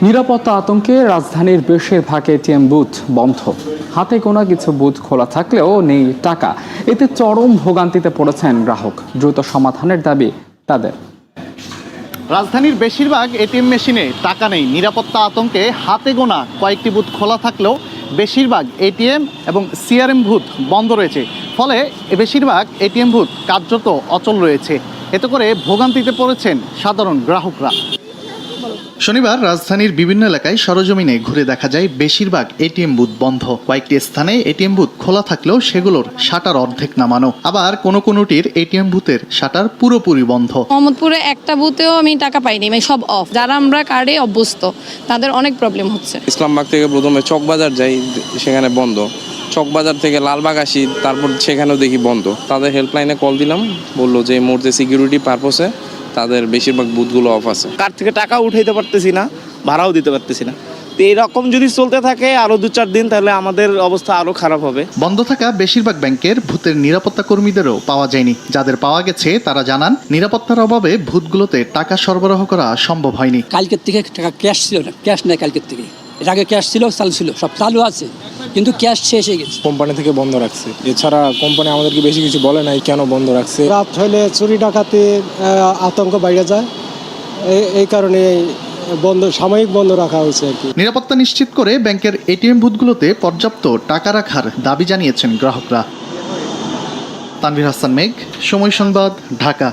নিরাপত্তা আতঙ্কে রাজধানীর বেশিরভাগ এটিএম বুথ বন্ধ। হাতে গোনা কিছু বুথ খোলা থাকলেও নেই টাকা। এতে চরম ভোগান্তিতে পড়েছেন গ্রাহক। দ্রুত সমাধানের দাবি তাদের। রাজধানীর বেশিরভাগ এটিএম মেশিনে টাকা নেই। নিরাপত্তা আতঙ্কে হাতে গোনা কয়েকটি বুথ খোলা থাকলেও বেশিরভাগ এটিএম এবং সিআরএম বুথ বন্ধ রয়েছে। ফলে বেশিরভাগ এটিএম বুথ কার্যত অচল রয়েছে। এতে করে ভোগান্তিতে পড়েছেন সাধারণ গ্রাহকরা। শনিবার রাজধানীর বিভিন্ন এলাকায় সরজমিনে ঘুরে দেখা যায় বেশিরভাগ এটিএম বুথ বন্ধ। কয়েকটি স্থানে এটিএম বুথ খোলা থাকলেও সেগুলোর শাটার অর্ধেক নামানো। আবার কোনোটির এটিএম বুথের শাটার পুরোপুরি বন্ধ। মোহাম্মদপুরে একটা বুথেও আমি টাকা পাইনি, মানে সব অফ। যারা আমরা কার্ডে অভ্যস্ত তাদের অনেক প্রবলেম হচ্ছে। ইসলামবাগ থেকে প্রথমে চকবাজার যাই, সেখানে বন্ধ। চকবাজার থেকে লালবাগ আসি, তারপর সেখানেও দেখি বন্ধ। তাদের হেল্পলাইনে কল দিলাম, বললো যে এই মুহূর্তে সিকিউরিটি পারপসে তাদের বেশিরভাগ বুথগুলো অফ আছে। কার থেকে টাকা উঠাইতে পারতেছি না, ভাড়াও দিতে পারতেছি না। তো এইরকম যদি চলতে থাকে আরো 2-4 দিন, তাহলে আমাদের অবস্থা আরো খারাপ হবে। বন্ধ থাকা বেশিরভাগ ব্যাংকের ভূতের নিরাপত্তা কর্মীদেরও পাওয়া যায়নি। যাদের পাওয়া গেছে তারা জানান, নিরাপত্তার অভাবে ভূতগুলোতে টাকা সরবরাহ করা সম্ভব হয়নি। কালকের থেকে টাকা ক্যাশ ছিল না, ক্যাশ নেই কালকের থেকে। এর আগে ক্যাশ ছিল, চালু ছিল, সব চালু আছে, কিন্তু ক্যাশ শেষ হয়ে গেছে। কোম্পানি থেকে বন্ধ রাখছে। এছাড়া কোম্পানি আমাদেরকে বেশি কিছু বলে নাই কেন বন্ধ রাখছে। রাত হইলে চুরি ডাকাতি আতঙ্ক বাইরে যায়, এই কারণে বন্ধ, সাময়িক বন্ধ রাখা হয়েছে আর কি। নিরাপত্তা নিশ্চিত করে ব্যাংকের এটিএম বুথগুলোতে পর্যাপ্ত টাকা রাখার দাবি জানিয়েছেন গ্রাহকরা। তানভীর হাসান মেঘ, সময় সংবাদ, ঢাকা।